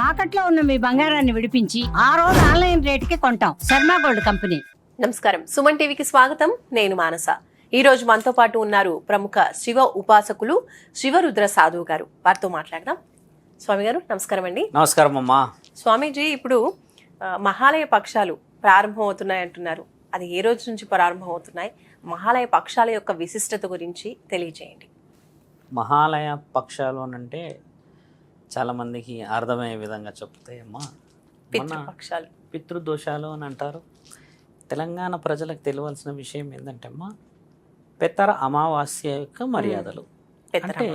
తాకట్లో ఉన్న మీ బంగారాన్ని విడిపించి ఆ రోజు ఆన్లైన్ రేటుకి కొంటాం. Sharma gold company. నమస్కారం, సుమన్ టీవీకి స్వాగతం. నేను మానస. ఈ రోజు మనతో పాటు ఉన్నారు ప్రముఖ శివ ఉపాసకులు శివరుద్ర సాధువు గారు. వారితో మాట్లాడదాం. స్వామి గారు నమస్కారం అండి. నమస్కారం అమ్మా. స్వామీజీ, ఇప్పుడు మహాలయ పక్షాలు ప్రారంభం అవుతున్నాయి అంటున్నారు. అది ఏ రోజు నుంచి ప్రారంభం అవుతున్నాయి? మహాలయ పక్షాల యొక్క విశిష్టత గురించి తెలియజేయండి. మహాలయ పక్షాలు అని అంటే చాలామందికి అర్థమయ్యే విధంగా చెప్తాయమ్మా. పితృపక్షాలు, పితృదోషాలు అని అంటారు. తెలంగాణ ప్రజలకు తెలియాల్సిన విషయం ఏంటంటే అమ్మా, పెత్తర అమావాస్య యొక్క మర్యాదలు. అంటే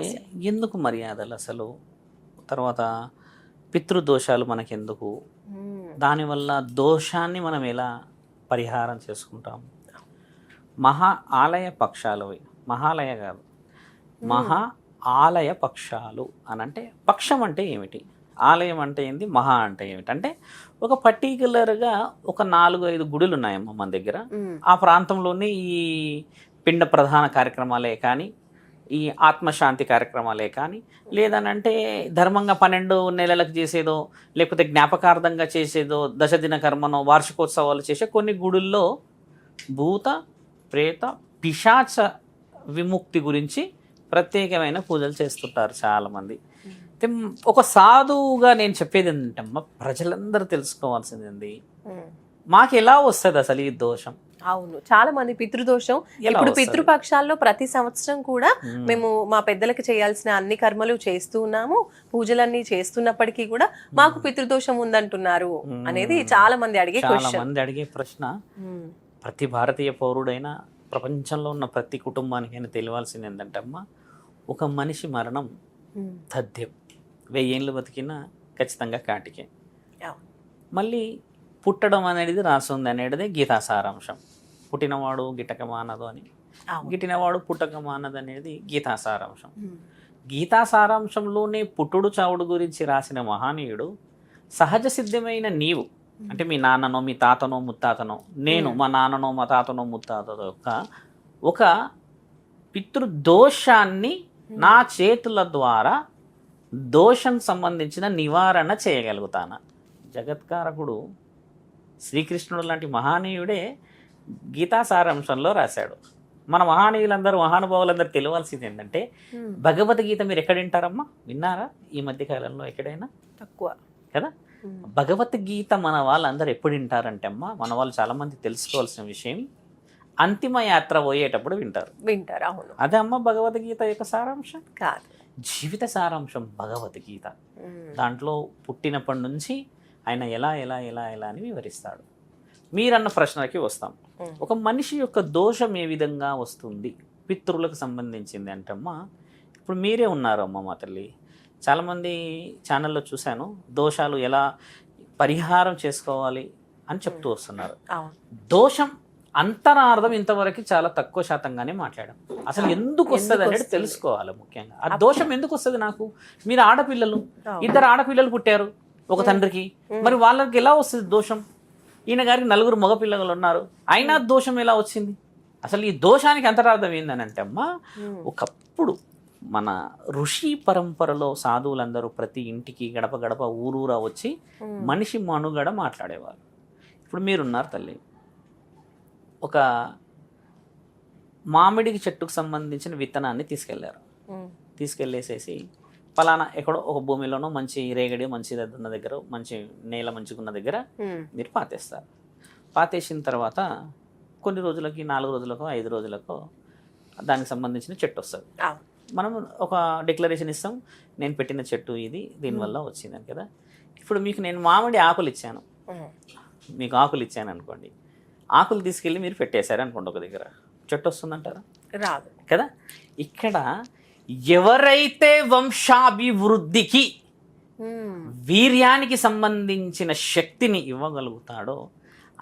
ఎందుకు మర్యాదలు అసలు, తర్వాత పితృదోషాలు మనకెందుకు, దానివల్ల దోషాన్ని మనం ఎలా పరిహారం చేసుకుంటాము. ఆలయ పక్షాలు, మహాలయ కాదు, ఆలయ పక్షాలు అని అంటే పక్షం అంటే ఏమిటి, ఆలయం అంటే ఏంటి, మహా అంటే ఏమిటి అంటే ఒక పర్టికులర్గా ఒక 4-5 గుడులు ఉన్నాయమ్మా మన దగ్గర. ఆ ప్రాంతంలోనే ఈ పిండ ప్రధాన కార్యక్రమాలే కానీ, ఈ ఆత్మశాంతి కార్యక్రమాలే కానీ, లేదనంటే ధర్మంగా 12 నెలలకు చేసేదో, లేకపోతే జ్ఞాపకార్థంగా చేసేదో, దశదిన కర్మనో, వార్షికోత్సవాలు చేసే కొన్ని గుడుల్లో భూత ప్రేత పిశాచ విముక్తి గురించి ప్రత్యేకమైన పూజలు చేస్తుంటారు చాలామంది. ఒక సాధువుగా నేను చెప్పేది ఏంటంటే, ప్రజలందరూ తెలుసుకోవాల్సింది మాకు ఎలా వస్తుంది అసలు ఈ దోషం. అవును, చాలా మంది పితృదోషం. ఇప్పుడు పితృపక్షాల్లో ప్రతి సంవత్సరం కూడా మేము మా పెద్దలకు చేయాల్సిన అన్ని కర్మలు చేస్తూ ఉన్నాము, పూజలన్నీ చేస్తున్నప్పటికీ కూడా మాకు పితృదోషం ఉందంటున్నారు అనేది చాలా మంది అడిగే ప్రశ్న. ప్రతి భారతీయ పౌరుడైనా, ప్రపంచంలో ఉన్న ప్రతి కుటుంబానికైనా తెలియాల్సింది ఏంటంటే అమ్మా, ఒక మనిషి మరణం తథ్యం. 1000 ఏళ్ళు బతికినా ఖచ్చితంగా కాటికే. మళ్ళీ పుట్టడం అనేది రాసుంది అనేది గీతా సారాంశం. పుట్టినవాడు గిట్టక మానదు అని, గిట్టినవాడు పుట్టక మానదు అనేది గీతా సారాంశం. గీతా సారాంశంలోనే పుట్టుడు చావుడు గురించి రాసిన మహానీయుడు సహజ సిద్ధమైన నీవు అంటే మీ నాన్ననో మీ తాతనో ముత్తాతనో, నేను మా నాన్ననో మా తాతనో ముత్తాతనో యొక్క ఒక పితృదోషాన్ని నా చేతుల ద్వారా దోషం సంబంధించిన నివారణ చేయగలుగుతాను. జగత్కారకుడు శ్రీకృష్ణుడు లాంటి మహానీయుడే గీతా సారాంశంలో రాశాడు. మన మహానీయులందరూ, మహానుభావులందరూ తెలియాల్సింది ఏంటంటే, భగవద్గీత మీరు ఎక్కడ వింటారమ్మా? విన్నారా ఈ మధ్యకాలంలో ఎక్కడైనా? తక్కువ కదా. భగవద్గీత మన వాళ్ళందరూ ఎప్పుడు వింటారంటే అమ్మా, మన వాళ్ళు చాలామంది తెలుసుకోవాల్సిన విషయం, అంతిమ యాత్ర పోయేటప్పుడు వింటారు. అవును, అదే అమ్మ భగవద్గీత యొక్క సారాంశం కాదు, జీవిత సారాంశం భగవద్గీత. దాంట్లో పుట్టినప్పటి నుంచి ఆయన ఎలా ఎలా ఎలా ఎలా అని వివరిస్తాడు. మీరన్న ప్రశ్నకి వస్తాం. ఒక మనిషి యొక్క దోషం ఏ విధంగా వస్తుంది పితృలకు సంబంధించింది అంటే అమ్మా, ఇప్పుడు మీరే ఉన్నారు అమ్మ మా తల్లి, చాలామంది ఛానల్లో చూశాను, దోషాలు ఎలా పరిహారం చేసుకోవాలి అని చెప్తూ వస్తున్నారు. దోషం అంతరార్థం ఇంతవరకు చాలా తక్కువ శాతంగానే మాట్లాడాం. అసలు ఎందుకు వస్తుంది అనేది తెలుసుకోవాలి ముఖ్యంగా. ఆ దోషం ఎందుకు వస్తుంది? నాకు మీరు ఆడపిల్లలు, 2 ఆడపిల్లలు పుట్టారు ఒక తండ్రికి, మరి వాళ్ళకి ఎలా వస్తుంది దోషం? ఈయన గారికి 4 మగపిల్లలు ఉన్నారు, అయినా దోషం ఎలా వచ్చింది? అసలు ఈ దోషానికి అంతరార్థం ఏందని అంటే అమ్మా, ఒకప్పుడు మన ఋషి పరంపరలో సాధువులందరూ ప్రతి ఇంటికి గడప గడప ఊరూరా వచ్చి మనిషి మనుగడ మాట్లాడేవారు. ఇప్పుడు మీరున్నారు తల్లి, ఒక మామిడికి చెట్టుకు సంబంధించిన విత్తనాన్ని తీసుకెళ్ళేసేసి పలానా ఎక్కడో ఒక భూమిలోనో మంచి రేగడి మంచి ఉన్న దగ్గర, మంచి నేల మంచిగున్న దగ్గర మీరు పాతేస్తారు. పాతేసిన తర్వాత కొన్ని రోజులకి, 4 రోజులకో 5 రోజులకో దానికి సంబంధించిన చెట్టు వస్తుంది. మనం ఒక డిక్లరేషన్ ఇస్తాం, నేను పెట్టిన చెట్టు ఇది, దీనివల్ల వచ్చిందని కదా. ఇప్పుడు మీకు నేను మామిడి ఆకులు ఇచ్చాను, మీకు ఆకులు ఇచ్చాను అనుకోండి, ఆకులు తీసుకెళ్ళి మీరు పెట్టేశారు అనుకోండి ఒక దగ్గర, చెట్టు వస్తుందంటారా? రాదు కదా. ఇక్కడ ఎవరైతే వంశాభివృద్ధికి వీర్యానికి సంబంధించిన శక్తిని ఇవ్వగలుగుతాడో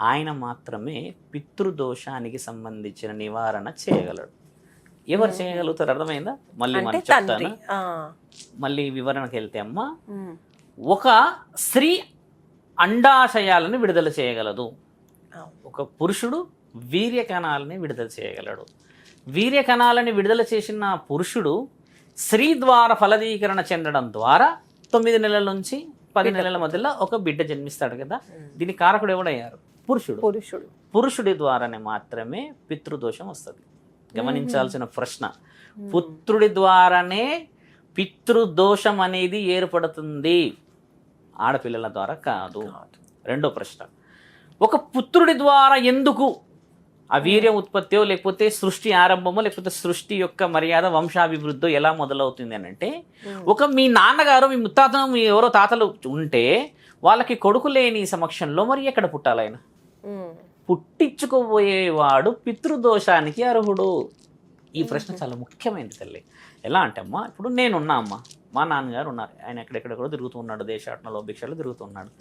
ఆయన మాత్రమే పితృదోషానికి సంబంధించిన నివారణ చేయగలడు. ఎవరు చేయగలుగుతారు? అర్థమైందా? మళ్ళీ మనం చెప్తాను, మళ్ళీ వివరణకు వెళ్తే అమ్మా, ఒక స్త్రీ అండాశయాలను విడుదల చేయగలదు, ఒక పురుషుడు వీర్యకణాలని విడుదల చేయగలడు. వీర్యకణాలని విడుదల చేసిన పురుషుడు స్త్రీ ద్వారా ఫలదీకరణ చెందడం ద్వారా 9 నెలల నుంచి 10 నెలల మధ్యలో ఒక బిడ్డ జన్మిస్తాడు కదా, దీని కారకుడు ఎవడయ్యారు? పురుషుడు. పురుషుడి ద్వారానే మాత్రమే పితృదోషం వస్తుంది. గమనించాల్సిన ప్రశ్న, పుత్రుడి ద్వారానే పితృదోషం అనేది ఏర్పడుతుంది, ఆడపిల్లల ద్వారా కాదు. రెండో ప్రశ్న, ఒక పుత్రుడి ద్వారా ఎందుకు ఆ వీర్య ఉత్పత్తియో లేకపోతే సృష్టి ఆరంభమో లేకపోతే సృష్టి యొక్క మర్యాద వంశాభివృద్ధో ఎలా మొదలవుతుంది అని అంటే, ఒక మీ నాన్నగారు మీ ముత్తాతను మీ ఎవరో తాతలు ఉంటే వాళ్ళకి కొడుకు లేని సమక్షంలో మరి ఎక్కడ పుట్టాలైనా? పుట్టించుకోబోయేవాడు పితృదోషానికి అర్హుడు. ఈ ప్రశ్న చాలా ముఖ్యమైనది తల్లి. ఎలా అంటే అమ్మా, ఇప్పుడు నేనున్నా అమ్మ, మా నాన్నగారు ఉన్నారు, ఆయన ఎక్కడెక్కడెక్కడో తిరుగుతూ ఉన్నాడు, దేశాటనలో భిక్షలు తిరుగుతున్నాడు.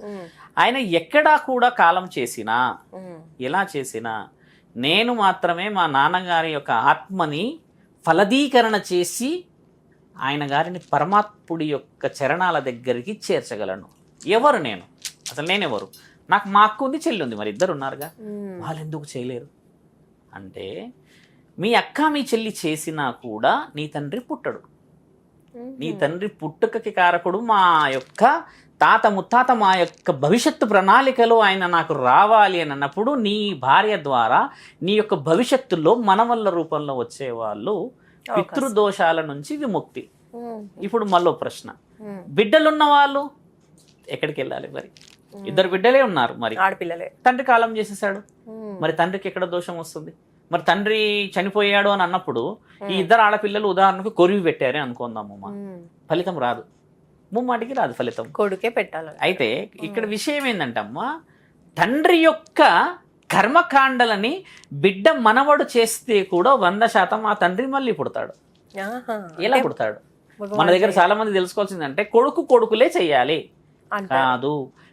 ఆయన ఎక్కడా కూడా కాలం చేసినా ఎలా చేసినా నేను మాత్రమే మా నాన్నగారి యొక్క ఆత్మని ఫలదీకరణ చేసి ఆయన గారిని పరమాత్ముడి యొక్క చరణాల దగ్గరికి చేర్చగలను. ఎవరు నేను? అసలు నేనెవరు? నాకు మా అక్క ఉంది, చెల్లి ఉంది, మరి ఇద్దరు ఉన్నారుగా, వాళ్ళు ఎందుకు చేయలేరు అంటే, మీ అక్క మీ చెల్లి చేసినా కూడా నీ తండ్రి పుట్టడు. నీ తండ్రి పుట్టుకకి కారకుడు మా యొక్క తాత ముత్తాత, మా యొక్క భవిష్యత్తు ప్రణాళికలో ఆయన నాకు రావాలి అని అన్నప్పుడు నీ భార్య ద్వారా నీ యొక్క భవిష్యత్తులో మనవల్ల రూపంలో వచ్చేవాళ్ళు పితృదోషాల నుంచి విముక్తి. ఇప్పుడు మళ్ళీ ప్రశ్న, బిడ్డలున్న వాళ్ళు ఎక్కడికి వెళ్ళాలి? మరి ఇద్దరు బిడ్డలే ఉన్నారు, మరి ఆడపిల్లలే, తండ్రి కాలం చేసేసాడు, మరి తండ్రికి ఎక్కడ దోషం వస్తుంది? మరి తండ్రి చనిపోయాడు అని అన్నప్పుడు ఈ ఇద్దరు ఆడపిల్లలు ఉదాహరణకు కొరివి పెట్టారే అనుకుందామమ్మా, ఫలితం రాదు, ముమ్మాటికి రాదు ఫలితం, కొడుకే పెట్టాలి. అయితే ఇక్కడ విషయం ఏంటంటే అమ్మా, తండ్రి యొక్క కర్మకాండలని బిడ్డ మనవడు చేస్తే కూడా 100% ఆ తండ్రి మళ్ళీ పుడతాడు. ఎలా పుడతాడు? మన దగ్గర చాలా మంది తెలుసుకోవాల్సిందంటే కొడుకులే చెయ్యాలి కాదు,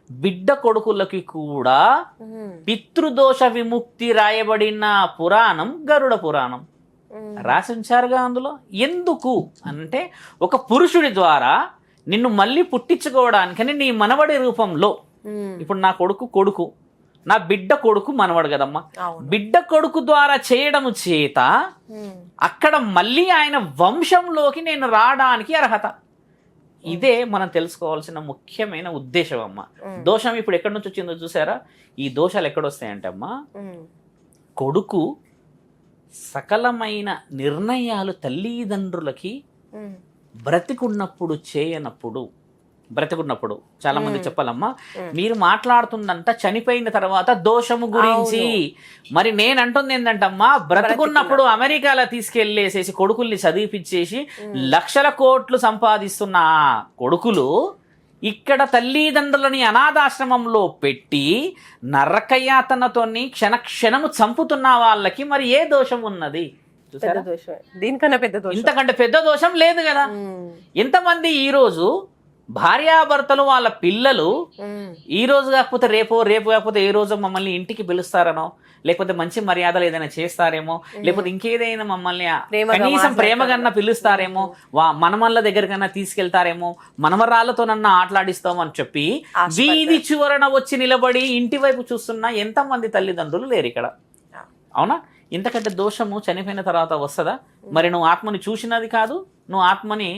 బిడ్డ కొడుకులకి కూడా పితృదోష విముక్తి రాయబడిన పురాణం గరుడ పురాణం రాసి ఉంచారుగా. అందులో ఎందుకు అంటే, ఒక పురుషుడి ద్వారా నిన్ను మళ్ళీ పుట్టించుకోవడానికని నీ మనవడి రూపంలో, ఇప్పుడు నా కొడుకు నా బిడ్డ కొడుకు మనవడు కదమ్మా, బిడ్డ కొడుకు ద్వారా చేయడము చేత అక్కడ మళ్ళీ ఆయన వంశంలోకి నేను రావడానికి అర్హత. ఇదే మనం తెలుసుకోవాల్సిన ముఖ్యమైన ఉద్దేశం అమ్మా. దోషం ఇప్పుడు ఎక్కడి నుంచి వచ్చిందో చూసారా? ఈ దోషాలు ఎక్కడొస్తాయంటే అమ్మా, కొడుకు సకలమైన నిర్ణయాలు తల్లిదండ్రులకి బ్రతికున్నప్పుడు చాలా మంది చెప్పాలమ్మా, మీరు మాట్లాడుతుందంట చనిపోయిన తర్వాత దోషము గురించి. మరి నేనంటుంది ఏంటంటమ్మా, బ్రతుకున్నప్పుడు అమెరికాలో తీసుకెళ్లేసేసి కొడుకుల్ని చదివిపించేసి లక్షల కోట్లు సంపాదిస్తున్న కొడుకులు ఇక్కడ తల్లిదండ్రులని అనాథాశ్రమంలో పెట్టి నరకయాతనతోని క్షణము చంపుతున్న వాళ్ళకి మరి ఏ దోషం ఉన్నది? దీనికన్నా పెద్ద దోషం, ఇంతకంటే పెద్ద దోషం లేదు కదా. ఎంతమంది ఈరోజు భార్యాభర్తలు వాళ్ళ పిల్లలు ఈ రోజు కాకపోతే రేపు కాకపోతే ఏ రోజు మమ్మల్ని ఇంటికి పిలుస్తారనో, లేకపోతే మంచి మర్యాదలు ఏదైనా చేస్తారేమో, లేకపోతే ఇంకేదైనా మమ్మల్ని కనీసం ప్రేమగన్నా పిలుస్తారేమో, మనమల్ల దగ్గరకన్నా తీసుకెళ్తారేమో, మనమరాళ్ళతోనన్నా ఆటలాడిస్తామని చెప్పి వీధి చివరన వచ్చి నిలబడి ఇంటి వైపు చూస్తున్న ఎంతమంది తల్లిదండ్రులు లేరు ఇక్కడ. అవునా? ఇంతకంటే దోషము చనిపోయిన తర్వాత వస్తుందా? మరి నువ్వు ఆత్మని చూసినది కాదు, నువ్వు ఆత్మని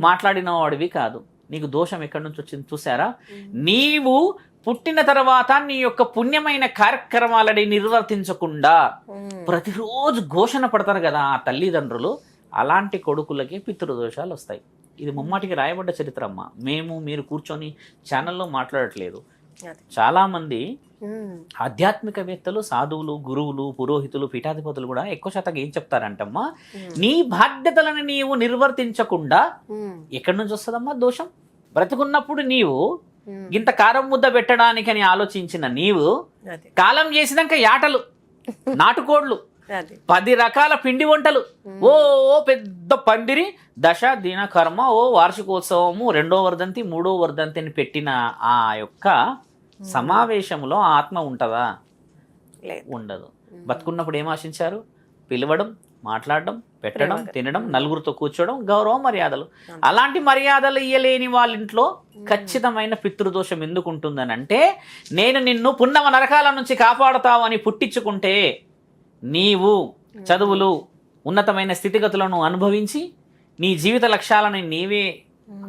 మాట్లాడిన వాడివి కాదు, నీకు దోషం ఎక్కడి నుంచి వచ్చింది చూసారా? నీవు పుట్టిన తర్వాత నీ యొక్క పుణ్యమైన కార్యక్రమాలని నిర్వర్తించకుండా ప్రతిరోజు ఘోషణ పడతారు కదా ఆ తల్లిదండ్రులు, అలాంటి కొడుకులకి పితృదోషాలు వస్తాయి. ఇది ముమ్మాటికి రాయబడ్డ చరిత్ర అమ్మ. మీరు కూర్చొని ఛానల్లో మాట్లాడట్లేదు. చాలా మంది ఆధ్యాత్మికవేత్తలు, సాధువులు, గురువులు, పురోహితులు, పీఠాధిపతులు కూడా ఎక్కువ శాతం ఏం చెప్తారంటమ్మా, నీ బాధ్యతలను నీవు నిర్వర్తించకుండా ఎక్కడి నుంచి వస్తుందమ్మా దోషం? బ్రతుకున్నప్పుడు నీవు ఇంత కారం ముద్ద పెట్టడానికని ఆలోచించిన నీవు కాలం చేసినాక యాటలు, నాటుకోళ్లు, 10 రకాల పిండి వంటలు, ఓ పెద్ద పందిరి, దశ దిన కర్మ, వార్షికోత్సవము, 2వ వర్ధంతి 3వ వర్ధంతి అని పెట్టిన ఆ యొక్క సమావేశంలో ఆత్మ ఉంటుందా? ఉండదు. బతుకున్నప్పుడు ఏం ఆశించారు? పిలవడం, మాట్లాడడం, పెట్టడం, తినడం, నలుగురితో కూర్చోవడం, గౌరవ మర్యాదలు. అలాంటి మర్యాదలు ఇయ్యలేని వాళ్ళ ఇంట్లో ఖచ్చితమైన పితృదోషం ఎందుకు ఉంటుందని అంటే, నేను నిన్ను పున్నమ నరకాల నుంచి కాపాడుతావని పుట్టించుకుంటే నీవు చదువులు, ఉన్నతమైన స్థితిగతులను అనుభవించి నీ జీవిత లక్ష్యాలను నీవే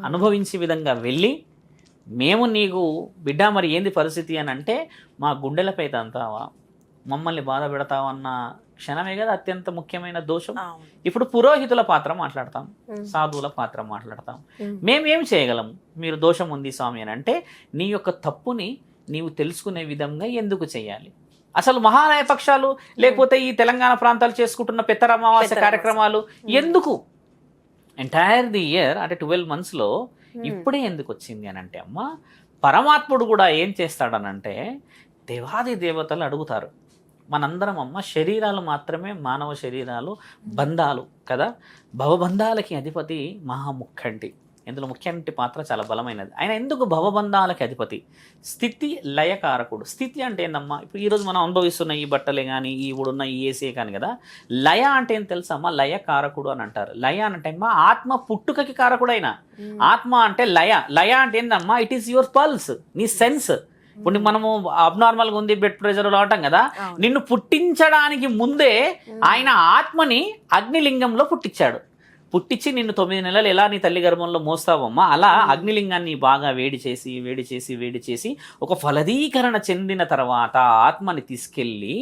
అనుభవించే విధంగా వెళ్ళి మేము నీకు బిడ్డ మరి ఏంది పరిస్థితి అని అంటే మా గుండెలపై తంతావా, మమ్మల్ని బాధ పెడతావన్న క్షణమే కదా అత్యంత ముఖ్యమైన దోషం. ఇప్పుడు పురోహితుల పాత్ర మాట్లాడతాం, సాధువుల పాత్ర మాట్లాడతాం. మేమేం చేయగలం? మీరు దోషం ఉంది స్వామి అని అంటే నీ యొక్క తప్పుని నీవు తెలుసుకునే విధంగా ఎందుకు చేయాలి? అసలు మహాలయ పక్షాలు లేకపోతే ఈ తెలంగాణ ప్రాంతాలు చేసుకుంటున్న పెత్తర అమావాస్య కార్యక్రమాలు ఎందుకు? ఎంటైర్ ది ఇయర్ అంటే 12 monthsలో ఇప్పుడే ఎందుకు వచ్చింది అని అంటే అమ్మ, పరమాత్ముడు కూడా ఏం చేస్తాడనంటే దేవాది దేవతలు అడుగుతారు. మనందరం అమ్మ శరీరాలు మాత్రమే మానవ శరీరాలు, బంధాలు కదా. భవబంధాలకి అధిపతి మహాముఖంటి. ఇందులో ముఖ్యంటి పాత్ర చాలా బలమైనది. ఆయన ఎందుకు భవబంధాలకి అధిపతి? స్థితి లయకారకుడు. స్థితి అంటే ఏందమ్మా? ఇప్పుడు ఈరోజు మనం అనుభవిస్తున్న ఈ బట్టలే కానీ, ఈ ఇప్పుడున్న ఈ ఏసీ కానీ కదా. లయ అంటే ఏం తెలుసమ్మా? లయకారకుడు అని అంటారు. లయ అంటే అమ్మా ఆత్మ పుట్టుకకి కారకుడైన. ఆత్మ అంటే లయ. లయ అంటే ఏందమ్మా? ఇట్ ఈస్ యువర్ పల్స్, నీ సెన్స్. ఇప్పుడు మనము అబ్నార్మల్గా ఉంది బెడ్ ప్రెషర్ అంటాం కదా. నిన్ను పుట్టించడానికి ముందే ఆయన ఆత్మని అగ్నిలింగంలో పుట్టించి నిన్ను 9 నెలలు ఎలా నీ తల్లి గర్భంలో మోస్తావమ్మా, అలా అగ్నిలింగాన్ని బాగా వేడి చేసి ఒక ఫలదీకరణ చెందిన తర్వాత ఆత్మని తీసుకెళ్ళి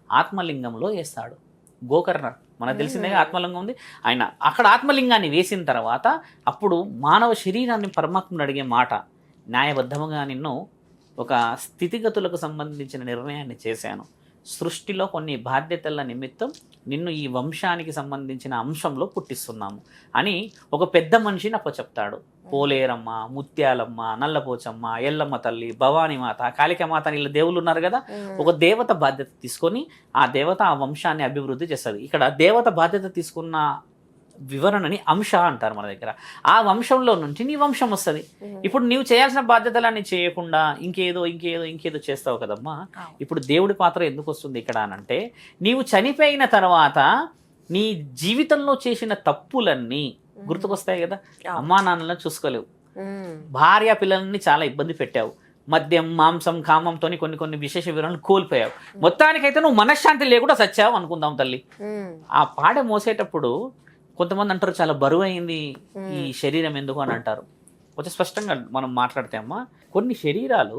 ఆత్మలింగంలో వేస్తాడు. గోకర్ణ మనకు తెలిసిందేగా ఆత్మలింగం ఉంది. ఆయన అక్కడ ఆత్మలింగాన్ని వేసిన తర్వాత అప్పుడు మానవ శరీరాన్ని పరమాత్ముడు అడిగే మాట, న్యాయబద్ధముగా నిన్ను ఒక స్థితిగతులకు సంబంధించిన నిర్ణయాన్ని చేశాను. సృష్టిలో కొన్ని బాధ్యతల నిమిత్తం నిన్ను ఈ వంశానికి సంబంధించిన అంశంలో పుట్టిస్తున్నాము అని ఒక పెద్ద మనిషిని అప్పచెప్తాడు. పోలేరమ్మ, ముత్యాలమ్మ, నల్లపోచమ్మ, ఎల్లమ్మ తల్లి, భవానీమాత, కాళికామాత వీళ్ళ దేవుళ్ళు ఉన్నారు కదా. ఒక దేవత బాధ్యత తీసుకొని ఆ దేవత ఆ వంశాన్ని అభివృద్ధి చేస్తుంది. ఇక్కడ దేవత బాధ్యత తీసుకున్న వివరణని అంశ అంటారు మన దగ్గర. ఆ వంశంలో నుంచి నీ వంశం వస్తుంది. ఇప్పుడు నీవు చేయాల్సిన బాధ్యతలన్నీ చేయకుండా ఇంకేదో చేస్తావు కదమ్మా. ఇప్పుడు దేవుడి పాత్ర ఎందుకు వస్తుంది ఇక్కడ అనంటే, నీవు చనిపోయిన తర్వాత నీ జీవితంలో చేసిన తప్పులన్నీ గుర్తుకొస్తాయి కదా. అమ్మా నాన్నలను చూసుకోలేవు, భార్య పిల్లల్ని చాలా ఇబ్బంది పెట్టావు, మద్యం మాంసం కామంతో కొన్ని విశేష వివరణలు కోల్పోయావు. మొత్తానికైతే నువ్వు మనశ్శాంతి లేకుండా సచ్చావు అనుకుందాం తల్లి. ఆ పాడ మోసేటప్పుడు కొంతమంది అంటారు చాలా బరువు అయింది ఈ శరీరం ఎందుకు అని అంటారు. కొంచెం స్పష్టంగా మనం మాట్లాడితే అమ్మా, కొన్ని శరీరాలు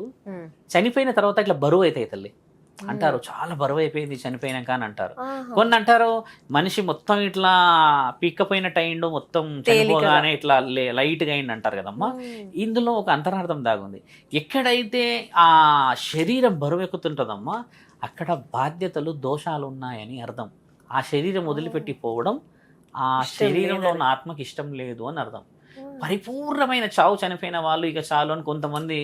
చనిపోయిన తర్వాత ఇట్లా బరువు అవుతాయి తల్లి అంటారు. చాలా బరువు అయిపోయింది చనిపోయినాక అని అంటారు. కొన్ని అంటారు మనిషి మొత్తం ఇట్లా పీక్కపోయినట్టు అయిండు, మొత్తం చనిపోగానే ఇట్లా లైట్గా అయింది అంటారు కదమ్మా. ఇందులో ఒక అంతరార్థం దాగుంది. ఎక్కడైతే ఆ శరీరం బరువు ఎక్కుతుంటుందమ్మా అక్కడ బాధ్యతలు దోషాలు ఉన్నాయని అర్థం. ఆ శరీరం వదిలిపెట్టి పోవడం ఆ శరీరంలో ఉన్న ఆత్మకి ఇష్టం లేదు అని అర్థం. పరిపూర్ణమైన చావు చనిపోయిన వాళ్ళు ఇక చాలు అని కొంతమంది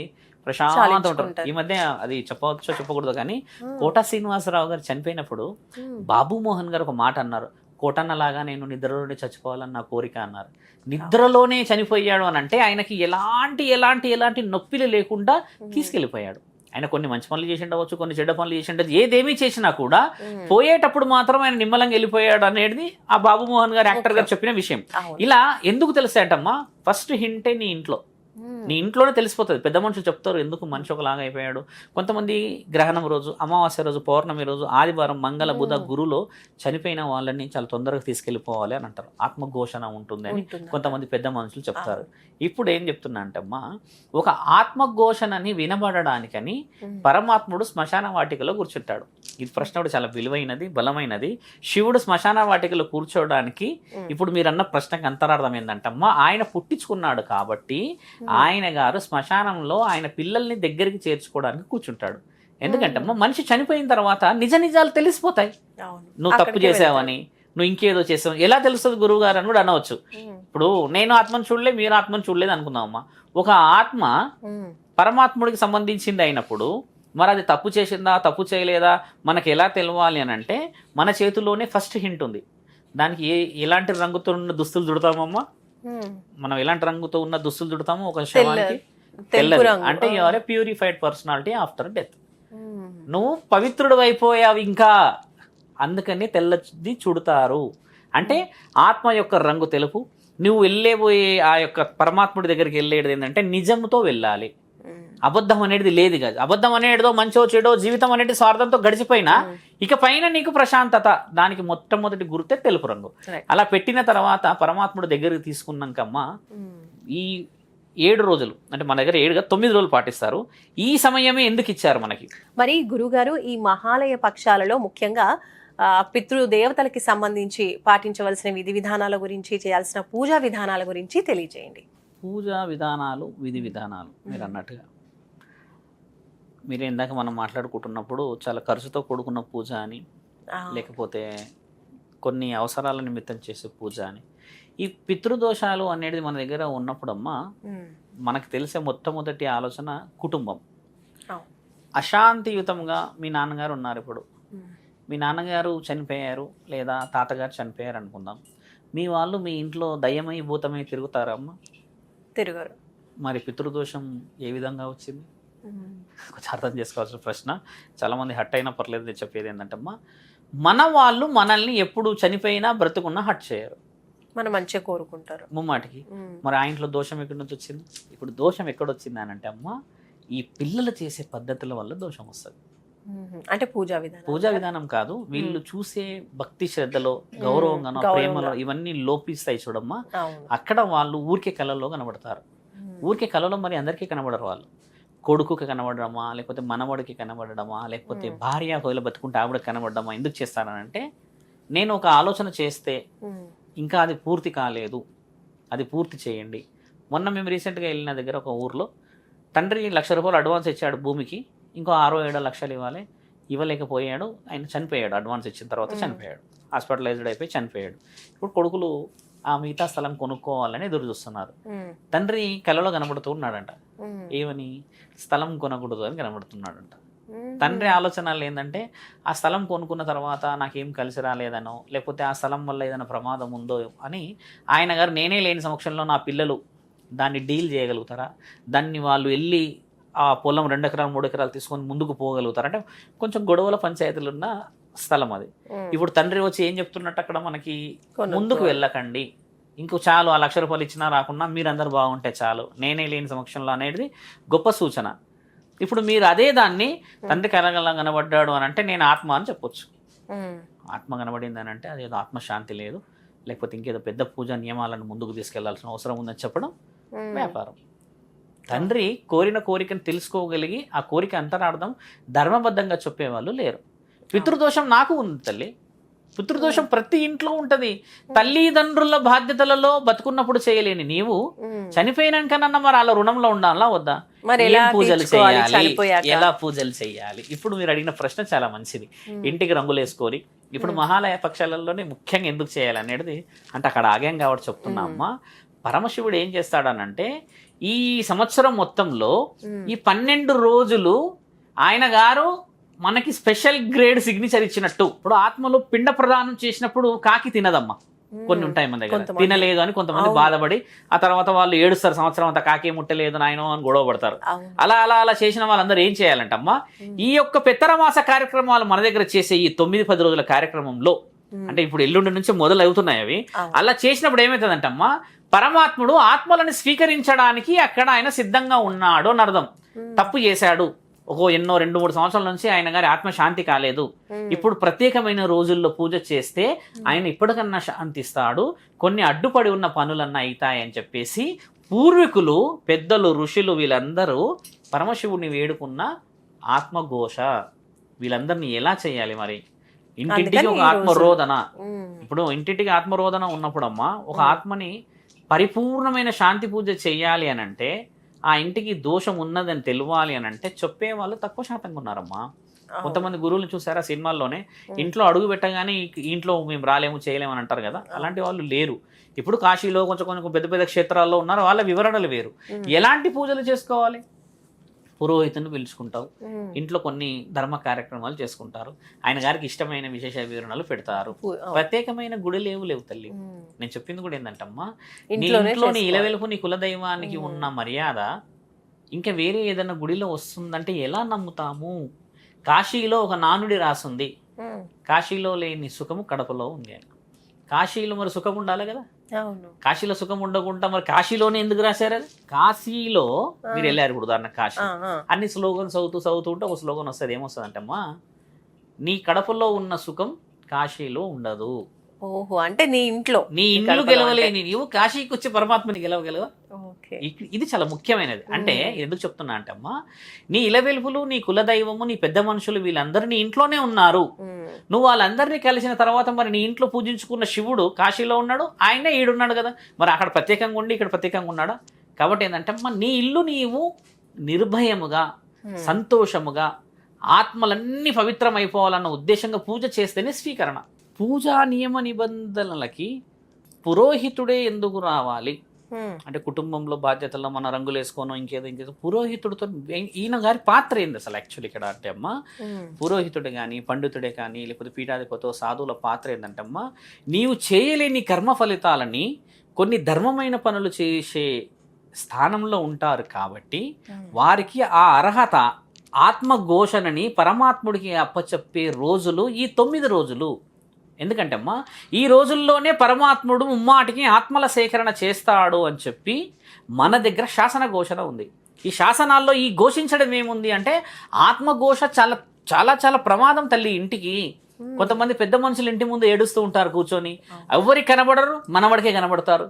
ప్రశాంతంగా ఉంటారు. ఈ మధ్య అది చెప్పవచ్చో చెప్పకూడదు కానీ కోటా శ్రీనివాసరావు గారు చనిపోయినప్పుడు బాబు మోహన్ గారు ఒక మాట అన్నారు, కోటన్నలాగా నేను నిద్రలోనే చచ్చిపోవాలని నా కోరిక అన్నారు. నిద్రలోనే చనిపోయాడు అని అంటే ఆయనకి ఎలాంటి నొప్పిలు లేకుండా తీసుకెళ్ళిపోయాడు. ఆయన కొన్ని మంచి పనులు చేసి ఉండవచ్చు, కొన్ని చెడ్డ పనులు చేసి ఉండదు. ఏదేమీ చేసినా కూడా పోయేటప్పుడు మాత్రం ఆయన నిమ్మలంగా వెళ్ళిపోయాడు అనేది ఆ బాబు మోహన్ గారు యాక్టర్ గారు చెప్పిన విషయం. ఇలా ఎందుకు తెలుస్తాయంటమ్మా? ఫస్ట్ హింటే నీ ఇంట్లోనే తెలిసిపోతుంది. పెద్ద మనుషులు చెప్తారు ఎందుకు మనిషి ఒకలాగా అయిపోయాడు. కొంతమంది గ్రహణం రోజు, అమావాస్య రోజు, పౌర్ణమి రోజు, ఆదివారం, మంగళ, బుధ, గురులో చనిపోయిన వాళ్ళని చాలా తొందరగా తీసుకెళ్ళిపోవాలి అని అంటారు. ఆత్మఘోషణ ఉంటుంది అని కొంతమంది పెద్ద మనుషులు చెప్తారు. ఇప్పుడు ఏం చెప్తున్నా అంటమ్మా, ఒక ఆత్మఘోషణని వినబడడానికని పరమాత్ముడు శ్మశాన వాటికలో కూర్చుంటాడు. ఇది ప్రశ్న కూడా చాలా విలువైనది, బలమైనది. శివుడు శ్మశాన వాటికలో కూర్చోవడానికి ఇప్పుడు మీరు అన్న ప్రశ్నకు అంతరార్థం ఏంటంటమ్మా, ఆయన పుట్టించుకున్నాడు కాబట్టి ఆయన గారు శ్మశానంలో ఆయన పిల్లల్ని దగ్గరికి చేర్చుకోవడానికి కూర్చుంటాడు. ఎందుకంటమ్మా మనిషి చనిపోయిన తర్వాత నిజాలు తెలిసిపోతాయి. నువ్వు తప్పు చేసావని, నువ్వు ఇంకేదో చేసావు ఎలా తెలుస్తుంది గురువు గారు అని కూడా అనవచ్చు. ఇప్పుడు నేను ఆత్మను చూడలేదు, మీరు ఆత్మను చూడలేదు అనుకుందామమ్మా. ఒక ఆత్మ పరమాత్ముడికి సంబంధించింది అయినప్పుడు మరి అది తప్పు చేసిందా తప్పు చేయలేదా మనకు ఎలా తెలవాలి అని అంటే మన చేతిలోనే ఫస్ట్ హింట్ ఉంది. దానికి ఎలాంటి రంగుతో ఉన్న దుస్తులు దుడతామమ్మా? మనం ఎలాంటి రంగుతో ఉన్న దుస్తులు దుడతాము? ఒక శవానికి తెల్లది అంటే you are a purified personality after death. నువ్వు పవిత్రుడు అయిపోయావు ఇంకా, అందుకని తెల్లది చుడతారు. అంటే ఆత్మ యొక్క రంగు తెలుపు. నువ్వు వెళ్ళేపోయే ఆ యొక్క పరమాత్ముడి దగ్గరికి వెళ్ళేది ఏంటంటే నిజంతో వెళ్ళాలి. అబద్ధం అనేది లేదు కాదు. అబద్ధం అనేటిదో మంచో చెడో జీవితం అనేది స్వార్థంతో గడిచిపోయినా ఇక పైన నీకు ప్రశాంతత, దానికి మొట్టమొదటి గుర్తే తెలుపు రంగు. అలా పెట్టిన తర్వాత పరమాత్ముడు దగ్గరికి తీసుకున్నాకమ్మా ఈ 7 రోజులు అంటే మన దగ్గర 7 9 రోజులు పాటిస్తారు. ఈ సమయమే ఎందుకు ఇచ్చారు మనకి? మరి గురుగారు ఈ మహాలయ పక్షాలలో ముఖ్యంగా పితృదేవతలకి సంబంధించి పాటించవలసిన విధి విధానాల గురించి, చేయాల్సిన పూజా విధానాల గురించి తెలియజేయండి. పూజా విధానాలు, విధి విధానాలు మీరు అన్నట్టుగా మీరు ఇందాక మనం మాట్లాడుకుంటున్నప్పుడు చాలా ఖర్చుతో కూడుకున్న పూజ అని, లేకపోతే కొన్ని అవసరాల నిమిత్తం చేసే పూజ అని. ఈ పితృదోషాలు అనేది మన దగ్గర ఉన్నప్పుడమ్మా మనకు తెలిసే మొట్టమొదటి ఆలోచన కుటుంబం. అశాంతియుతంగా మీ నాన్నగారు ఉన్నారు, ఇప్పుడు మీ నాన్నగారు చనిపోయారు లేదా తాతగారు చనిపోయారు అనుకుందాం, మీ వాళ్ళు మీ ఇంట్లో దయ్యమై భూతమై తిరుగుతారమ్మా? తిరుగారు. మరి పితృదోషం ఏ విధంగా వచ్చింది? కొంచెం అర్థం చేసుకోవాల్సిన ప్రశ్న. చాలామంది హట్ అయినా పర్లేదు, నేను చెప్పేది ఏంటంటే అమ్మా, మన వాళ్ళు మనల్ని ఎప్పుడు చనిపోయినా బ్రతుకున్నా హట్ చేయరు, మనం మంచిగా కోరుకుంటారు ముమ్మాటికి. మరి ఆ ఇంట్లో దోషం ఎక్కడి నుంచి వచ్చింది? ఇప్పుడు దోషం ఎక్కడొచ్చింది అని అంటే అమ్మ, ఈ పిల్లలు చేసే పద్ధతుల వల్ల దోషం వస్తుంది. అంటే పూజా విధానం కాదు, వీళ్ళు చూసే భక్తి శ్రద్ధలో, గౌరవంగానో, ప్రేమలో ఇవన్నీ లోపిస్తాయి చూడమ్మా. అక్కడ వాళ్ళు ఊరికే కళలో కనబడతారు. ఊరికే కళలో మరి అందరికీ కనబడరు. వాళ్ళు కొడుకుకి కనబడడమా, లేకపోతే మనవడికి కనబడడమా, లేకపోతే భార్య ఒకవేళ బతుకుంటే ఆవిడకి కనబడడమా ఎందుకు చేస్తానంటే, నేను ఒక ఆలోచన చేస్తే ఇంకా అది పూర్తి కాలేదు, అది పూర్తి చేయండి. మొన్న మేము రీసెంట్గా వెళ్ళిన దగ్గర ఒక ఊర్లో తండ్రి ₹1,00,000 అడ్వాన్స్ ఇచ్చాడు భూమికి, ఇంకో 6-7 లక్షలు ఇవ్వాలి, ఇవ్వలేకపోయాడు. ఆయన చనిపోయాడు, అడ్వాన్స్ ఇచ్చిన తర్వాత చనిపోయాడు, హాస్పిటలైజ్డ్ అయిపోయి చనిపోయాడు. ఇప్పుడు కొడుకులు ఆ మిగతా స్థలం కొనుక్కోవాలని ఎదురు చూస్తున్నారు. తండ్రి కలలో కనబడుతూ ఉన్నాడంట, ఏమని? స్థలం కొనకూడదు అని కనబడుతున్నాడంట. తండ్రి ఆలోచనలు ఏంటంటే, ఆ స్థలం కొనుక్కున్న తర్వాత నాకేం కలిసి రాలేదనో, లేకపోతే ఆ స్థలం వల్ల ఏదైనా ప్రమాదం ఉందో అని ఆయన గారు, నేనే లేని సమక్షంలో నా పిల్లలు దాన్ని డీల్ చేయగలుగుతారా, దాన్ని వాళ్ళు వెళ్ళి ఆ పొలం 2 ఎకరాలు 3 ఎకరాలు తీసుకొని ముందుకు పోగలుగుతారు అంటే కొంచెం గొడవల పంచాయతీలు ఉన్న స్థలం అది. ఇప్పుడు తండ్రి వచ్చి ఏం చెప్తున్నట్టు అక్కడ మనకి, ముందుకు వెళ్ళకండి, ఇంకో చాలు, ఆ ₹1,00,000 ఇచ్చినా రాకున్నా మీరందరూ బాగుంటే చాలు, నేనే లేని సమక్షంలో అనేది గొప్ప సూచన. ఇప్పుడు మీరు అదే దాన్ని తండ్రి కలగల కనబడ్డాడు అని అంటే నేను ఆత్మ అని చెప్పొచ్చు. ఆత్మ కనబడింది అని అంటే అదేదో ఆత్మశాంతి లేదు, లేకపోతే ఇంకేదో పెద్ద పూజా నియమాలను ముందుకు తీసుకెళ్లాల్సిన అవసరం ఉందని చెప్పడం వ్యాపారం. తండ్రి కోరిన కోరికను తెలుసుకోగలిగి ఆ కోరిక అంతరార్థం ధర్మబద్ధంగా చెప్పేవాళ్ళు లేరు. పితృదోషం నాకు ఉంది తల్లి, పితృదోషం ప్రతి ఇంట్లో ఉంటది. తల్లిదండ్రుల బాధ్యతలలో బతుకున్నప్పుడు చేయలేని నీవు చనిపోయినాకనన్నా మరి అలా రుణంలో ఉండాలా వద్దా? పూజలు చేయాలి, ఎలా పూజలు చేయాలి? ఇప్పుడు మీరు అడిగిన ప్రశ్న చాలా మంచిది. ఇంటికి రంగులు వేసుకొని ఇప్పుడు మహాలయ పక్షాలలోనే ముఖ్యంగా ఎందుకు చేయాలి అనేది అంటే అక్కడ ఆగాం కాబట్టి చెప్తున్నా అమ్మా. పరమశివుడు ఏం చేస్తాడనంటే, ఈ సంవత్సరం మొత్తంలో ఈ 12 రోజులు ఆయన గారు మనకి స్పెషల్ గ్రేడ్ సిగ్నేచర్ ఇచ్చినట్టు. ఇప్పుడు ఆత్మలు పిండ ప్రదానం చేసినప్పుడు కాకి తినదమ్మా, కొన్ని ఉంటాయి మన దగ్గర, తినలేదు అని కొంతమంది బాధపడి ఆ తర్వాత వాళ్ళు ఏడుస్తారు, సంవత్సరం అంతా కాకి ముట్టలేదు నాయనో అని గొడవ పడతారు. అలా అలా అలా చేసిన వాళ్ళందరూ ఏం చేయాలంటమ్మా, ఈ యొక్క పెత్తరమాస కార్యక్రమాలు మన దగ్గర చేసే ఈ 9-10 రోజుల కార్యక్రమంలో, అంటే ఇప్పుడు ఎల్లుండి నుంచి మొదలు అవుతున్నాయి అవి, అలా చేసినప్పుడు ఏమవుతుందంటమ్మా, పరమాత్ముడు ఆత్మలను స్వీకరించడానికి అక్కడ ఆయన సిద్ధంగా ఉన్నాడు అని అర్థం. తప్పు చేశాడు, ఎన్నో 2-3 సంవత్సరాల నుంచి ఆయన గారి ఆత్మ శాంతి కాలేదు, ఇప్పుడు ప్రత్యేకమైన రోజుల్లో పూజ చేస్తే ఆయన ఇప్పటికన్నా శాంతిస్తాడు, కొన్ని అడ్డుపడి ఉన్న పనులన్నా అవుతాయని చెప్పేసి పూర్వీకులు, పెద్దలు, ఋషులు వీళ్ళందరూ పరమశివుడిని వేడుకున్న ఆత్మఘోష. వీళ్ళందరినీ ఎలా చేయాలి మరి? ఇంటింటికి ఒక ఆత్మరోధన. ఇప్పుడు ఇంటింటికి ఆత్మరోధన ఉన్నప్పుడమ్మా, ఒక ఆత్మని పరిపూర్ణమైన శాంతి పూజ చేయాలి అని అంటే, ఆ ఇంటికి దోషం ఉన్నదని తెలియాలి అని అంటే చెప్పే వాళ్ళు తక్కువ శాతంగా ఉన్నారమ్మా. కొంతమంది గురువులు చూసారా సినిమాల్లోనే, ఇంట్లో అడుగు పెట్టగానే ఇంట్లో మేము రాలేము చేయలేము అని అంటారు కదా, అలాంటి వాళ్ళు లేరు. ఇప్పుడు కాశీలో కొంచెం పెద్ద పెద్ద క్షేత్రాల్లో ఉన్నారు, వాళ్ళ వివరణలు వేరు. ఎలాంటి పూజలు చేసుకోవాలి? పురోహితుని పిలుచుకుంటావు, ఇంట్లో కొన్ని ధర్మ కార్యక్రమాలు చేసుకుంటారు, ఆయన గారికి ఇష్టమైన విశేష వివరణలు పెడతారు. ప్రత్యేకమైన గుడి లేవు తల్లి. నేను చెప్పింది కూడా ఏంటంటమ్మా, నీ ఇంట్లోని ఇలవెలుపు నీ కులదైవానికి ఉన్న మర్యాద ఇంకా వేరే ఏదైనా గుడిలో వస్తుందంటే ఎలా నమ్ముతాము? కాశీలో ఒక నానుడి రాసుంది, కాశీలో లేని సుఖము కడపలో ఉంది అని. కాశీలో మరి సుఖం ఉండాలి కదా, కాశీలో సుఖం ఉండకుండా మరి కాశీలోనే ఎందుకు రాశారు? అది కాశీలో మీరు వెళ్ళారు ఇప్పుడు ఉదాహరణ కాశీ, అన్ని స్లోగన్ చదువుతూ ఉంటే ఒక స్లోగన్ వస్తుంది, ఏమొస్తుంది అంటమ్మా, నీ కడపలో ఉన్న సుఖం కాశీలో ఉండదు. ఓహో, అంటే నీ ఇంట్లో నీ ఇల్లు గెలవలేని నీవు కాశీకి వచ్చి పరమాత్మని గెలవగలవా? ఓకే. ఇది చాలా ముఖ్యమైనది. అంటే ఎందుకు చెప్తున్నా అంటే అమ్మా, నీ ఇలవెలుపులు, నీ కులదైవము, నీ పెద్ద మనుషులు వీళ్ళందరూ నీ ఇంట్లోనే ఉన్నారు. నువ్వు వాళ్ళందరినీ కలిసిన తర్వాత మరి నీ ఇంట్లో పూజించుకున్న శివుడు కాశీలో ఉన్నాడు, ఆయనే ఈడున్నాడు కదా, మరి అక్కడ ప్రత్యేకంగా ఉండి ఇక్కడ ప్రత్యేకంగా ఉన్నాడా? కాబట్టి ఏంటంటే అమ్మా, నీ ఇల్లు నీవు నిర్భయముగా సంతోషముగా ఆత్మలన్నీ పవిత్రమైపోవాలన్న ఉద్దేశంగా పూజ చేస్తేనే స్వీకరణ. పూజా నియమ నిబంధనలకి పురోహితుడే ఎందుకు రావాలి అంటే, కుటుంబంలో బాధ్యతల్లో మన రంగులు వేసుకోను ఇంకేదో పురోహితుడితో ఈయన గారి పాత్ర ఏంది అసలు యాక్చువల్లీ ఇక్కడ అంటే అమ్మా, పురోహితుడే కానీ పండితుడే కానీ లేకపోతే పీఠాధిపతో సాధువుల పాత్ర ఏంటంటే అమ్మా, నీవు చేయలేని కర్మ ఫలితాలని కొన్ని ధర్మమైన పనులు చేసే స్థానంలో ఉంటారు కాబట్టి వారికి ఆ అర్హత ఆత్మఘోషణని పరమాత్ముడికి అప్పచెప్పే రోజులు ఈ 9 రోజులు. ఎందుకంటే అమ్మా, ఈ రోజుల్లోనే పరమాత్ముడు ముమ్మాటికి ఆత్మల సేకరణ చేస్తాడు అని చెప్పి మన దగ్గర శాసన ఘోషణ ఉంది. ఈ శాసనాల్లో ఈ ఘోషించడం ఏముంది అంటే, ఆత్మఘోష చాలా చాలా చాలా ప్రమాదం తల్లి. ఇంటికి కొంతమంది పెద్ద మనుషులు ఇంటి ముందు ఏడుస్తూ ఉంటారు కూర్చొని, ఎవరికి కనబడరు, మనవడికే కనబడతారు.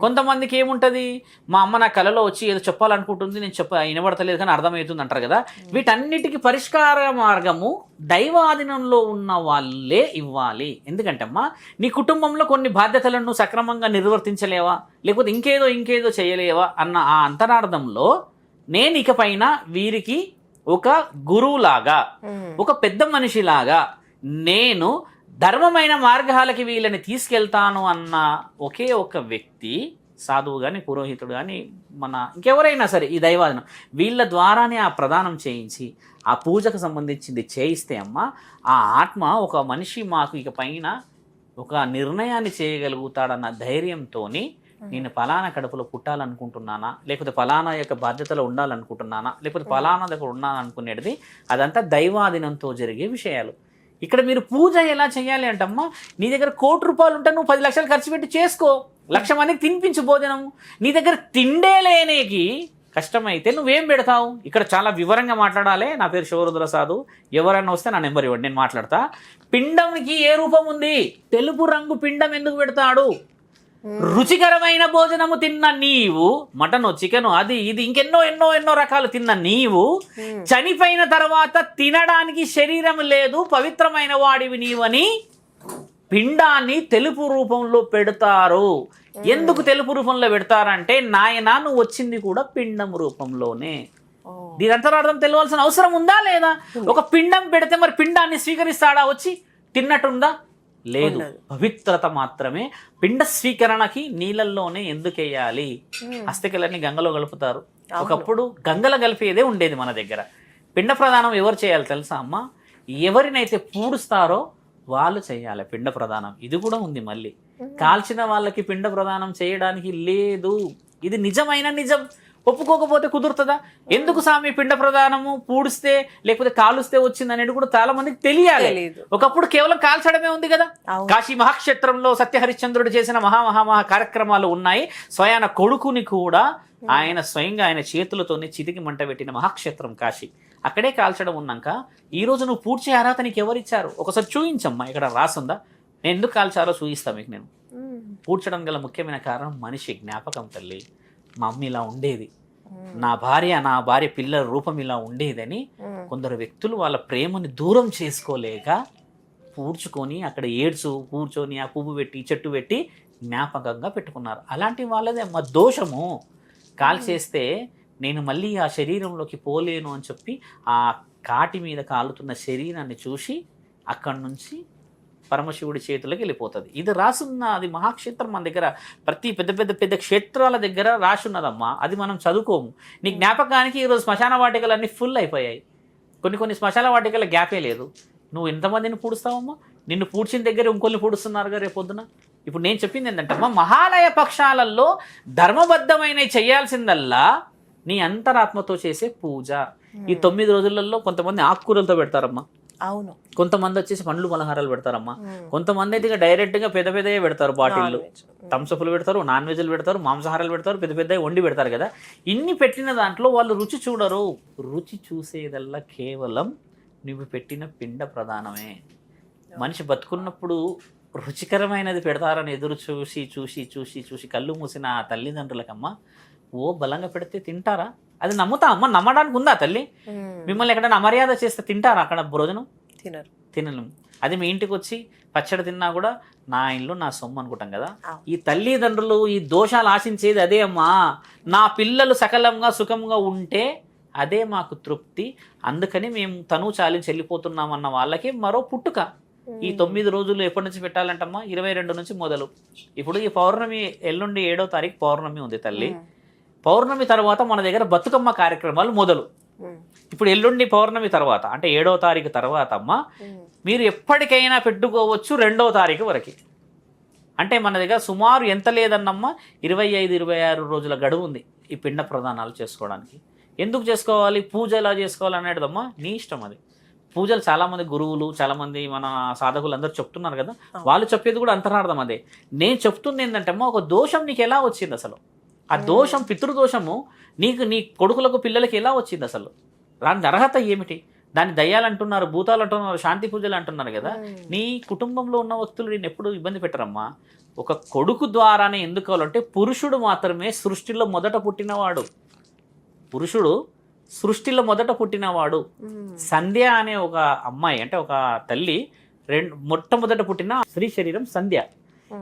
కొంతమందికి ఏముంటది, మా అమ్మ నా కలలో వచ్చి ఏదో చెప్పాలనుకుంటుంది, నేను వినబడతలేదు కానీ అర్థమవుతుంది అంటారు కదా. వీటన్నిటికీ పరిష్కార మార్గము దైవాధీనంలో ఉన్న వాళ్ళే ఇవ్వాలి. ఎందుకంటే అమ్మా, నీ కుటుంబంలో కొన్ని బాధ్యతలను సక్రమంగా నిర్వర్తించలేవా, లేకపోతే ఇంకేదో చేయలేవా అన్న ఆ అంతరార్థంలో నేను ఇకపైన వీరికి ఒక గురువులాగా, ఒక పెద్ద మనిషిలాగా నేను ధర్మమైన మార్గాలకి వీళ్ళని తీసుకెళ్తాను అన్న ఒకే ఒక వ్యక్తి, సాధువు కానీ పురోహితుడు కానీ మన ఇంకెవరైనా సరే ఈ దైవాధీనం వీళ్ళ ద్వారానే ఆ ప్రదానం చేయించి ఆ పూజకు సంబంధించింది చేయిస్తే అమ్మ, ఆ ఆత్మ ఒక మనిషి మాకు ఇక పైన ఒక నిర్ణయాన్ని చేయగలుగుతాడన్న ధైర్యంతో నేను ఫలానా కడుపులో పుట్టాలనుకుంటున్నానా, లేకపోతే ఫలానా యొక్క బాధ్యతలో ఉండాలనుకుంటున్నానా, లేకపోతే ఫలానా దగ్గర ఉన్నాననుకునేది అదంతా దైవాధీనంతో జరిగే విషయాలు. ఇక్కడ మీరు పూజ ఎలా చేయాలి అంటమ్మా, నీ దగ్గర 1 కోటి రూపాయలు ఉంటే నువ్వు 10 లక్షలు ఖర్చు పెట్టి చేసుకో, 1,00,000 మందికి తినిపించు భోజనము. నీ దగ్గర తిండే లేనేకి కష్టమైతే నువ్వేం పెడతావు? ఇక్కడ చాలా వివరంగా మాట్లాడాలి. నా పేరు శివరుద్ర సాధు, ఎవరైనా వస్తే నా నెంబర్ ఇవ్వండి, నేను మాట్లాడతా. పిండంకి ఏ రూపం ఉంది? తెలుపు రంగు పిండం ఎందుకు పెడతాడు? రుచికరమైన భోజనము తిన్న నీవు, మటను చికెను అది ఇది ఇంకెన్నో ఎన్నో ఎన్నో రకాలు తిన్న నీవు చనిపోయిన తర్వాత తినడానికి శరీరం లేదు, పవిత్రమైన వాడివి నీవని పిండాన్ని తెలుపు రూపంలో పెడతారు. ఎందుకు తెలుపు రూపంలో పెడతారంటే, నాయన నువ్వు వచ్చింది కూడా పిండం రూపంలోనే. దీని అంతరార్థం తెలియాల్సిన అవసరం ఉందా లేదా? ఒక పిండం పెడితే మరి పిండాన్ని స్వీకరిస్తాడా? వచ్చి తిన్నట్టుందా? లేదు. పవిత్రత మాత్రమే. పిండ స్వీకరణకి నీళ్ళల్లోనే ఎందుకు వేయాలి? అస్థికలన్నీ గంగలో కలుపుతారు. ఒకప్పుడు గంగలో కలిపేదే ఉండేది మన దగ్గర. పిండ ప్రదానం ఎవరు చేయాలి తెలుసా అమ్మ? ఎవరినైతే పూడుస్తారో వాళ్ళు చేయాలి పిండ ప్రదానం. ఇది కూడా ఉంది మళ్ళీ. కాల్చిన వాళ్ళకి పిండ ప్రదానం చేయడానికి లేదు. ఇది నిజమైన నిజం. ఒప్పుకోకపోతే కుదురుతుందా? ఎందుకు స్వామి పిండ ప్రదానము పూడిస్తే లేకపోతే కాలుస్తే వచ్చింది అనేది కూడా చాలా మందికి తెలియాలి. ఒకప్పుడు కేవలం కాల్చడమే ఉంది కదా. కాశీ మహాక్షేత్రంలో సత్యహరిశ్చంద్రుడు చేసిన మహా కార్యక్రమాలు ఉన్నాయి. స్వయాన కొడుకుని కూడా ఆయన స్వయంగా ఆయన చేతులతోనే చితికి మంట పెట్టిన మహాక్షేత్రం కాశీ. అక్కడే కాల్చడం ఉన్నాక ఈ రోజు నువ్వు పూడ్చే అర్హత నీకు ఎవరిచ్చారు? ఒకసారి చూయించమ్మా, ఇక్కడ రాసుందా? నేను ఎందుకు కాల్చారో చూయిస్తా మీకు. నేను పూడ్చడం గల ముఖ్యమైన కారణం మనిషి జ్ఞాపకం తల్లి. మా అమ్మ ఇలా ఉండేది, నా భార్య పిల్లల రూపం ఇలా ఉండేదని కొందరు వ్యక్తులు వాళ్ళ ప్రేమని దూరం చేసుకోలేక పూడ్చుకొని అక్కడ కూర్చొని ఆ పువ్వు పెట్టి చెట్టు పెట్టి జ్ఞాపకంగా పెట్టుకున్నారు. అలాంటి వాళ్ళదే మా దోషము. కాల్చేస్తే నేను మళ్ళీ ఆ శరీరంలోకి పోలేను అని చెప్పి ఆ కాటి మీద కాలుతున్న శరీరాన్ని చూసి అక్కడి నుంచి పరమశివుడి చేతులకు వెళ్ళిపోతుంది. ఇది రాసున్న అది మహాక్షేత్రం మన దగ్గర ప్రతి పెద్ద క్షేత్రాల దగ్గర రాసున్నదమ్మా. అది మనం చదువుకోము. నీ జ్ఞాపకానికి ఈరోజు శ్మశాన వాటికలన్నీ ఫుల్ అయిపోయాయి. కొన్ని శ్మశాన వాటికల గ్యాపే లేదు. నువ్వు ఎంతమందిని పూడుస్తావమ్మా? నిన్ను పూడ్చిన దగ్గర ఇంకొన్ని పూడుస్తున్నారుగా రేపొద్దున. ఇప్పుడు నేను చెప్పింది ఏంటంటే అమ్మా, మహాలయ పక్షాలలో ధర్మబద్ధమైన చేయాల్సిందల్లా నీ అంతరాత్మతో చేసే పూజ. ఈ 9 రోజులలో కొంతమంది ఆకుకూరలతో పెడతారమ్మా. అవును. కొంతమంది వచ్చేసి పండ్లు పలహారాలు పెడతారమ్మా. కొంతమంది అయితే డైరెక్ట్గా పెద్దవే పెడతారు. బాటిళ్ళు థమ్సప్లు పెడతారు, నాన్ వెజ్లు పెడతారు, మాంసాహారాలు పెడతారు, పెద్ద వండి పెడతారు కదా. ఇన్ని పెట్టిన దాంట్లో వాళ్ళు రుచి చూడరు. రుచి చూసేదల్లా కేవలం నువ్వు పెట్టిన పిండ ప్రధానమే. మనిషి బతుకున్నప్పుడు రుచికరమైనది పెడతారని ఎదురు చూసి చూసి చూసి చూసి కళ్ళు మూసిన ఆ తల్లిదండ్రులకమ్మ ఓ బలంగా పెడితే తింటారా? అది నమ్ముతా అమ్మ, నమ్మడానికి ఉందా తల్లి? మిమ్మల్ని ఎక్కడైనా అమర్యాద చేస్తే తింటారా అక్కడ భోజనం? తినరు. తినలేము. అది మీ ఇంటికి వచ్చి పచ్చడి తిన్నా కూడా నా ఇల్లు నా సొమ్ము అనుకుంటాం కదా. ఈ తల్లిదండ్రులు ఈ దోషాలు ఆశించేది అదే అమ్మా. నా పిల్లలు సకలంగా సుఖంగా ఉంటే అదే మాకు తృప్తి, అందుకని మేము తను చాలించి వెళ్ళిపోతున్నామన్న వాళ్ళకి మరో పుట్టుక. ఈ 9 రోజులు ఎప్పటి నుంచి పెట్టాలంటమ్మా? 22 నుంచి మొదలు. ఇప్పుడు ఈ పౌర్ణమి ఎల్లుండి 7వ తారీఖు పౌర్ణమి ఉంది తల్లి. పౌర్ణమి తర్వాత మన దగ్గర బతుకమ్మ కార్యక్రమాలు మొదలు. ఇప్పుడు ఎల్లుండి పౌర్ణమి తర్వాత అంటే 7వ తారీఖు తర్వాత అమ్మ మీరు ఎప్పటికైనా పెట్టుకోవచ్చు 2వ తారీఖు వరకు. అంటే మన దగ్గర సుమారు ఎంత లేదన్నమ్మా 25-26 రోజుల గడువు ఉంది ఈ పిండ ప్రదానాలు చేసుకోవడానికి. ఎందుకు చేసుకోవాలి, పూజ ఎలా చేసుకోవాలి అనేదమ్మా నీ ఇష్టం. అది పూజలు చాలామంది గురువులు, చాలామంది మన సాధకులు అందరూ చెప్తున్నారు కదా, వాళ్ళు చెప్పేది కూడా అంతరార్థం అదే. నేను చెప్తుంది ఏంటంటే అమ్మా, ఒక దోషం నీకు ఎలా వచ్చింది అసలు? ఆ దోషం పితృదోషము నీకు నీ కొడుకులకు పిల్లలకి ఎలా వచ్చింది అసలు? దాని అర్హత ఏమిటి? దాన్ని దయ్యాలు అంటున్నారు, భూతాలు అంటున్నారు, శాంతి పూజలు అంటున్నారు కదా. నీ కుటుంబంలో ఉన్న వ్యక్తులు నేను ఎప్పుడు ఇబ్బంది పెట్టరమ్మా. ఒక కొడుకు ద్వారానే ఎందుకు అంటే పురుషుడు మాత్రమే సృష్టిలో మొదట పుట్టినవాడు. పురుషుడు సృష్టిలో మొదట పుట్టినవాడు. సంధ్య అనే ఒక అమ్మాయి అంటే ఒక తల్లి మొట్టమొదట పుట్టిన స్త్రీ శరీరం సంధ్య.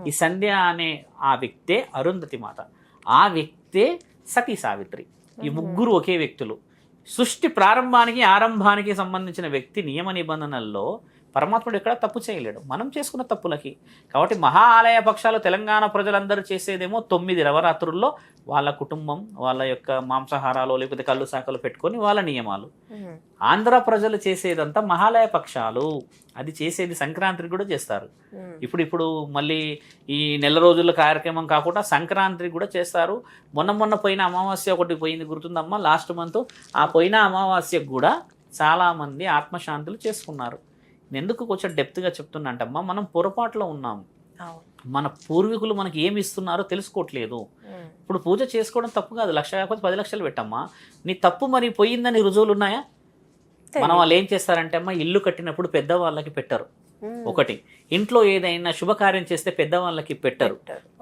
ఈ సంధ్య అనే ఆ వ్యక్తే అరుంధతి మాత, ఆ వ్యక్తే సతీ సావిత్రి. ఈ ముగ్గురు ఒకే వ్యక్తులు. సృష్టి ప్రారంభానికి ఆరంభానికి సంబంధించిన వ్యక్తి నియమ నిబంధనల్లో పరమాత్ముడు ఎక్కడ తప్పు చేయలేడు, మనం చేసుకున్న తప్పులకి. కాబట్టి మహా ఆలయ పక్షాలు తెలంగాణ ప్రజలందరూ చేసేదేమో 9 నవరాత్రుల్లో వాళ్ళ కుటుంబం, వాళ్ళ యొక్క మాంసాహారాలు లేకపోతే కళ్ళు శాఖలు పెట్టుకొని వాళ్ళ నియమాలు. ఆంధ్ర ప్రజలు చేసేదంతా మహాలయ పక్షాలు, అది చేసేది సంక్రాంతికి కూడా చేస్తారు. ఇప్పుడు మళ్ళీ ఈ నెల రోజుల కార్యక్రమం కాకుండా సంక్రాంతికి కూడా చేస్తారు. మొన్న పోయిన అమావాస్య ఒకటి పోయింది గుర్తుందమ్మా, లాస్ట్ మంత్. ఆ పోయిన అమావాస్యకు కూడా చాలామంది ఆత్మశాంతులు చేసుకున్నారు. ఎందుకు కొంచెం డెప్త్గా చెప్తున్నా అంటమ్మా, మనం పొరపాటులో ఉన్నాము. మన పూర్వీకులు మనకి ఏమి ఇస్తున్నారో తెలుసుకోవట్లేదు. ఇప్పుడు పూజ చేసుకోవడం తప్పు కాదు, 1,00,000 కాకపోతే 10 లక్షలు పెట్టమ్మా. నీ తప్పు మరి పోయిందని రుజువులు ఉన్నాయా? మనం వాళ్ళు ఏం చేస్తారంటే అమ్మా, ఇల్లు కట్టినప్పుడు పెద్దవాళ్ళకి పెట్టరు. ఒకటి, ఇంట్లో ఏదైనా శుభకార్యం చేస్తే పెద్దవాళ్ళకి పెట్టరు.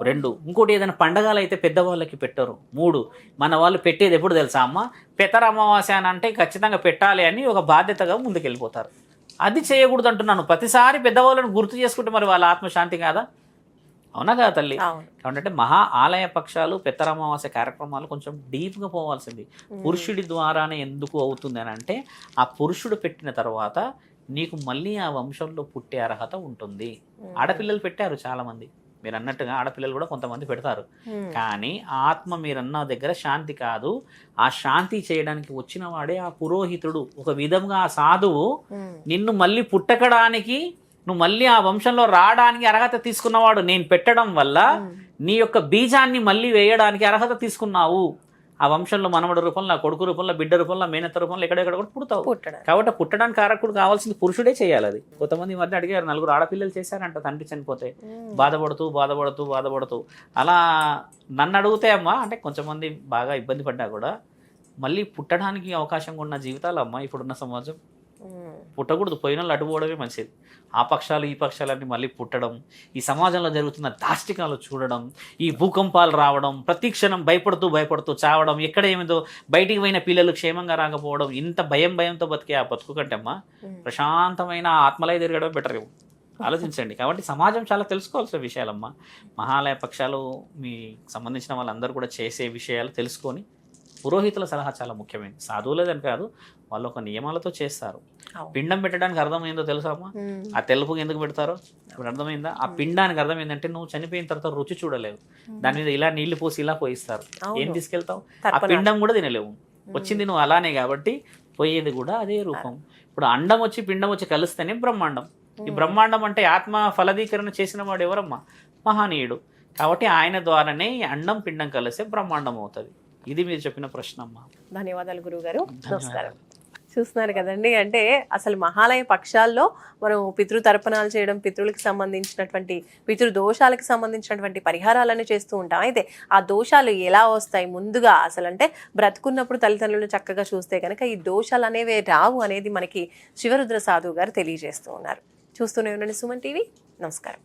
2, ఇంకోటి ఏదైనా పండగలు అయితే పెద్దవాళ్ళకి పెట్టరు. 3, మన వాళ్ళు పెట్టేది ఎప్పుడు తెలుసా అమ్మ, పెతర అమావాస్య అని అంటే ఖచ్చితంగా పెట్టాలి అని ఒక బాధ్యతగా ముందుకెళ్ళిపోతారు. అది చేయకూడదు అంటున్నాను. ప్రతిసారి పెద్దవాళ్ళని గుర్తు చేసుకుంటే మరి వాళ్ళ ఆత్మశాంతి కాదా? అవునా కదా తల్లి? కాబట్టి మహా ఆలయ పక్షాలు పెత్తర అమావాస్య కార్యక్రమాలు కొంచెం డీప్గా పోవాల్సింది. పురుషుడి ద్వారానే ఎందుకు అవుతుంది అని అంటే, ఆ పురుషుడు పెట్టిన తర్వాత నీకు మళ్ళీ ఆ వంశంలో పుట్టే అర్హత ఉంటుంది. ఆడపిల్లలు పెట్టారు చాలామంది, మీరు అన్నట్టుగా ఆడపిల్లలు కూడా కొంతమంది పెడతారు. కానీ ఆత్మ మీరన్న దగ్గర శాంతి కాదు. ఆ శాంతి చేయడానికి వచ్చిన వాడే ఆ పురోహితుడు. ఒక విధంగా ఆ సాధువు నిన్ను మళ్ళీ పుట్టకడానికి, నువ్వు మళ్ళీ ఆ వంశంలో రావడానికి అర్హత తీసుకున్నవాడు. నేను పెట్టడం వల్ల నీ యొక్క బీజాన్ని మళ్ళీ వేయడానికి అర్హత తీసుకున్నావు. ఆ వంశంలో మనవడి రూపంలో, కొడుకు రూపంలో, బిడ్డ రూపంలో, మేనత్త రూపంలో ఎక్కడెక్కడ కూడా పుడతావు. కాబట్టి పుట్టడానికి కారకుడు కావాల్సింది పురుషుడే చేయాలి. అది కొంతమంది మధ్య అడిగారు, 4 ఆడపిల్లలు చేశారంట తండ్రి చనిపోతే, బాధపడుతూ అలా నన్ను అడిగితే అమ్మా, అంటే కొంతమంది బాగా ఇబ్బంది పడ్డా కూడా మళ్ళీ పుట్టడానికి అవకాశం ఉన్న జీవితాలు అమ్మా ఇప్పుడున్న సమాజం. పుట్టకూడదు, పోయిన వాళ్ళు అడ్డుపోవడమే మంచిది. ఆ పక్షాలు ఈ పక్షాలన్నీ మళ్ళీ పుట్టడం, ఈ సమాజంలో జరుగుతున్న దాష్టికాలు చూడడం, ఈ భూకంపాలు రావడం, ప్రతి క్షణం భయపడుతూ చావడం, ఎక్కడ ఏమిదో బయటికి పోయిన పిల్లలు క్షేమంగా రాకపోవడం, ఇంత భయంతో బతికే ఆ బతుకు కంటే అమ్మా ప్రశాంతమైన ఆత్మలై తిరగడం బెటర్. ఆలోచించండి. కాబట్టి సమాజం చాలా తెలుసుకోవాల్సిన విషయాలమ్మా. మహాలయ పక్షాలు మీ సంబంధించిన వాళ్ళందరూ కూడా చేసే విషయాలు తెలుసుకొని, పురోహితుల సలహా చాలా ముఖ్యమైనది. సాధువులేదని కాదు, వాళ్ళు ఒక నియమాలతో చేస్తారు. పిండం పెట్టడానికి అర్థమైందో తెలుసా అమ్మా? ఆ తెలుపు ఎందుకు పెడతారో ఇప్పుడు అర్థమైందా? ఆ పిండానికి అర్థం ఏంటంటే, నువ్వు చనిపోయిన తర్వాత రుచి చూడలేవు, దాని మీద ఇలా నీళ్లు పోసి ఇలా పోయిస్తారు, ఏం తీసుకెళ్తావు? ఆ పిండం కూడా తినలేవు. వచ్చింది నువ్వు అలానే, కాబట్టి పోయేది కూడా అదే రూపం. ఇప్పుడు అండం వచ్చి పిండం వచ్చి కలిస్తేనే బ్రహ్మాండం. ఈ బ్రహ్మాండం అంటే ఆత్మ ఫలదీకరణ చేసిన వాడు ఎవరమ్మా? మహనీయుడు. కాబట్టి ఆయన ద్వారానే అండం పిండం కలిస్తే బ్రహ్మాండం అవుతుంది. ఇది మీరు చెప్పిన ప్రశ్న అమ్మా. ధన్యవాదాలు గురువుగారు. నమస్కారం. చూస్తున్నారు కదండి, అంటే అసలు మహాలయ పక్షాల్లో మనం పితృతర్పణాలు చేయడం, పితృలకు సంబంధించినటువంటి పితృదోషాలకు సంబంధించినటువంటి పరిహారాలను చేస్తూ ఉంటాం. అయితే ఆ దోషాలు ఎలా వస్తాయి ముందుగా, అసలు అంటే బ్రతుకున్నప్పుడు తల్లిదండ్రులను చక్కగా చూస్తే కనుక ఈ దోషాలు అనేవి రావు అనేది మనకి శివరుద్ర సాధువు గారు తెలియజేస్తూ ఉన్నారు. చూస్తూనే ఉండండి సుమన్ టీవీ. నమస్కారం.